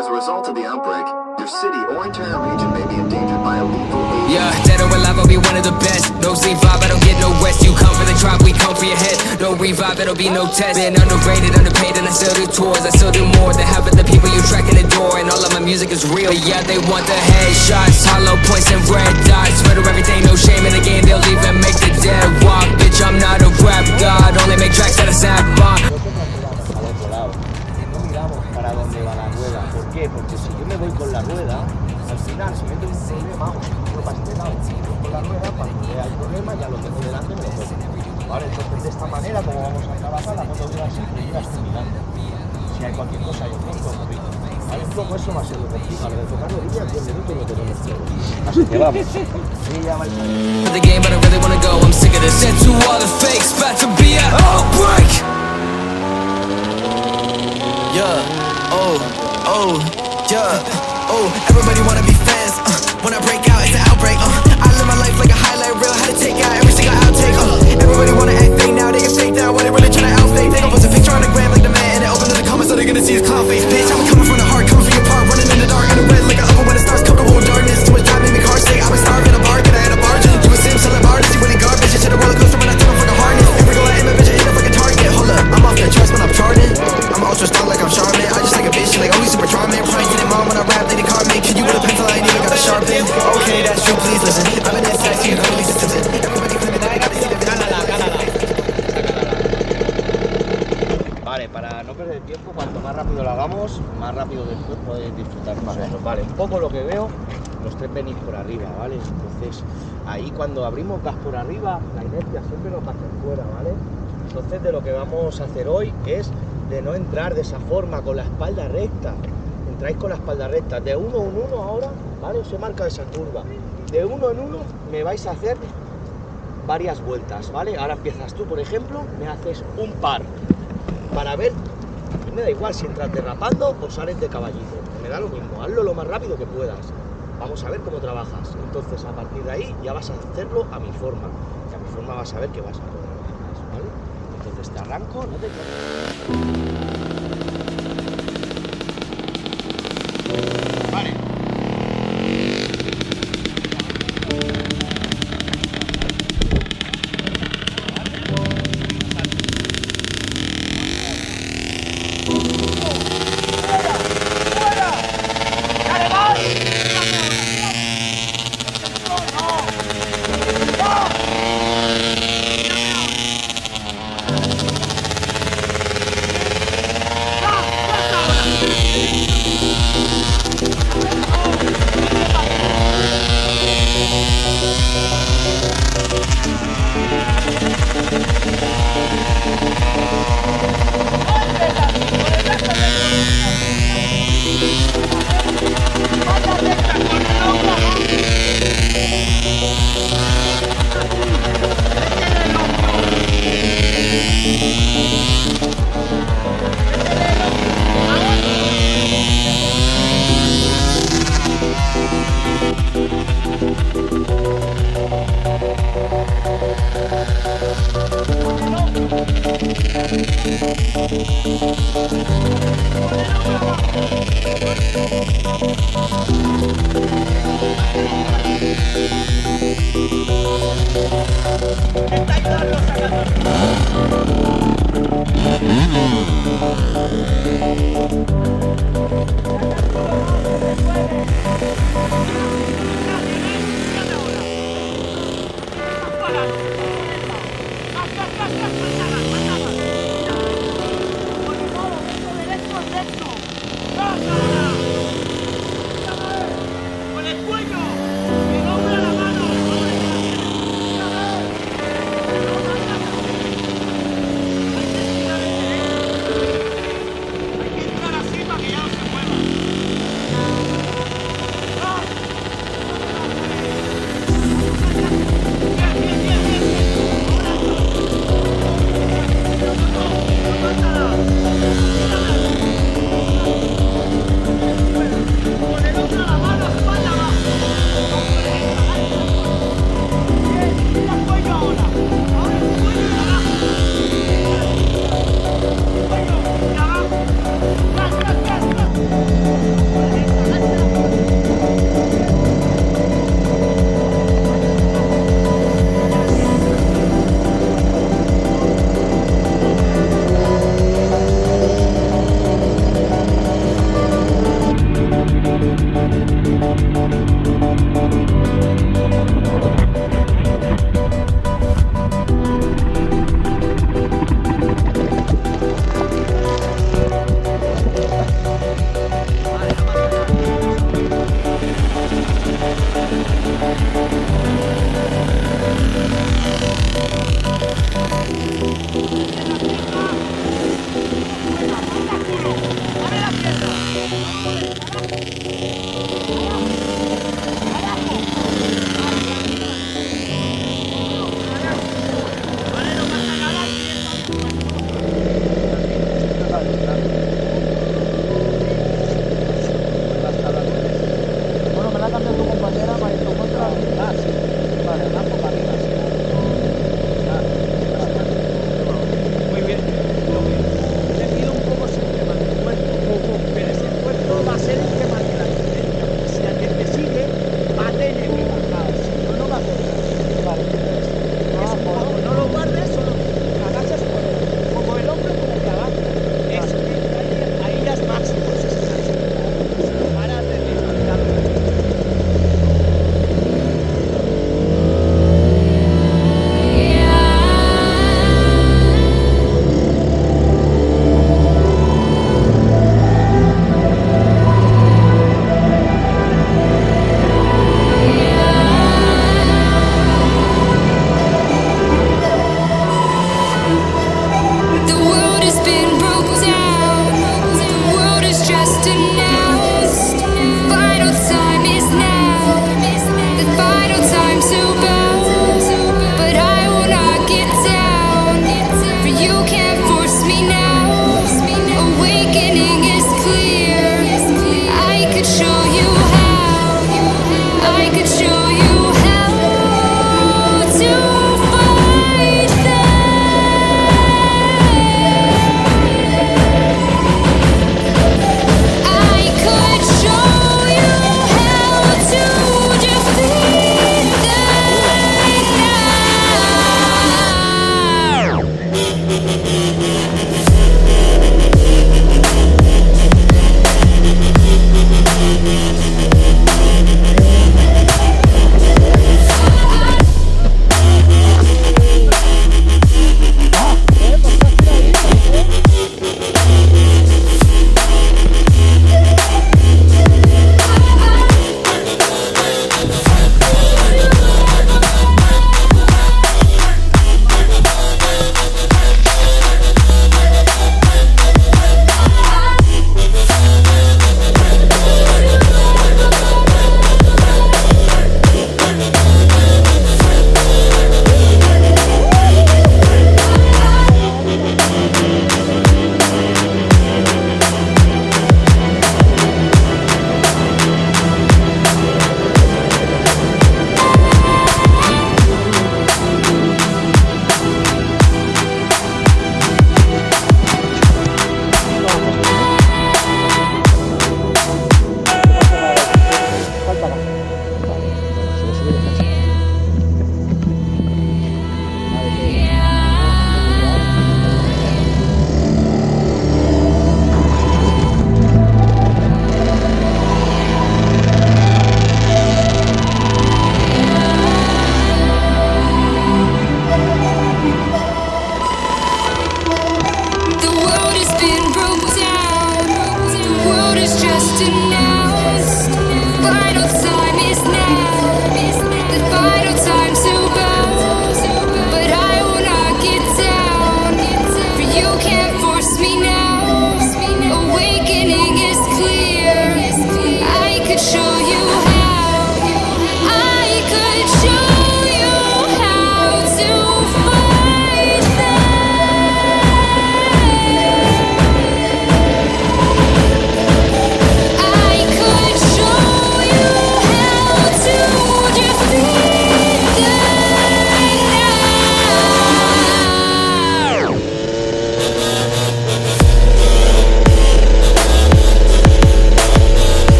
As a result of the outbreak, your city or entire region may be endangered by a lethal agent. Yeah, dead or alive, I'll be one of the best. No sleep vibe, I don't get no rest. You come for the drop, we come for your head. No revive, it'll be no test. Been underrated, underpaid, and I still do tours. I still do more than half of the people you track in the door. And all of my music is real. But yeah, they want the headshots, hollow points and red dots. Murder everything, no shame in the game. They'll even make the dead walk. Bitch, I'm not a rap god. Only make tracks that I sound bomb. Para dónde va la rueda. ¿Por qué? Porque si yo me voy con la rueda, al final si meto un problema, no pasa de lado. Con la rueda, cuando vea el problema, ya lo tengo delante, me lo toco. Vale, entonces de esta manera, como vamos a trabajar, la moto dura así, y ya estoy mirando. Si hay cualquier cosa, yo tengo un poquito. Vale, un poco eso va a ser lo que explica. Lo de tocar rodillas, 10 minutos lo tenemos todo. Así que vamos. Sí, ya va The game, but I really wanna go. I'm sick of this. Said to all the fakes, about to be an outbreak. Yeah. Oh, yeah, oh, everybody wanna be fans, when I break out, it's an outbreak, I live my life like a highlight reel, how to take out every single outtake, everybody wanna act fake now, they get fake down, when they really tryna outfake, they gon' post a picture on the gram like the man, and they open to the comments so they're gonna see his clown face, bitch, I'm coming from the heart, coming for your part, running in the dark, in the red like an oven when the stars comfortable in darkness, too much time made me car sick, I've been starving in a bar, get I had a bargain, you a sim, selling bars, you really garbage, shit a roller coaster when I turn for the harness, every girl I aim a bitch, I hit a freaking target, hold up, I'm off that trust when I'm charting, I'm ultra star like I'm Charmin, I just like a bitch, like always super charming, probably get it mom when I rap, lady Carmen, can you get a pencil, I ain't even got a sharpen, okay, that's true, please listen, I'm an SIC, you don't listen to it, everybody claiming I gotta see the Vale, para no perder tiempo, cuanto más rápido lo hagamos, más rápido después podéis disfrutar vosotros. Vale, un poco lo que veo, los tres venís por arriba, ¿vale? Entonces, ahí cuando abrimos gas por arriba, la inercia siempre nos va a hacer fuera, ¿vale? Entonces, de lo que vamos a hacer hoy es de no entrar de esa forma, con la espalda recta. Entráis con la espalda recta, de uno en uno ahora, ¿vale? Os he marcado esa curva. De uno en uno me vais a hacer varias vueltas, ¿vale? Ahora empiezas tú, por ejemplo, me haces un par. Para ver, me da igual si entras derrapando o sales de caballito, me da lo mismo, hazlo lo más rápido que puedas. Vamos a ver cómo trabajas. Entonces, a partir de ahí ya vas a hacerlo a mi forma. Y a mi forma vas a ver que vas a poder hacer, ¿vale? Entonces te arranco, no te vale.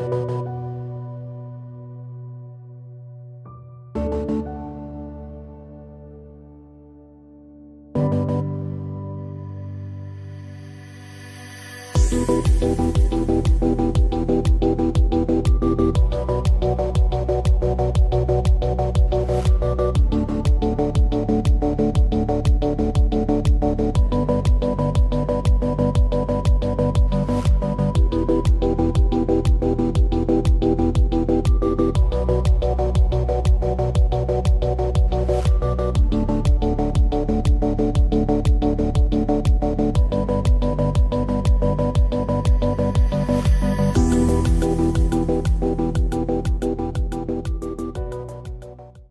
Chao.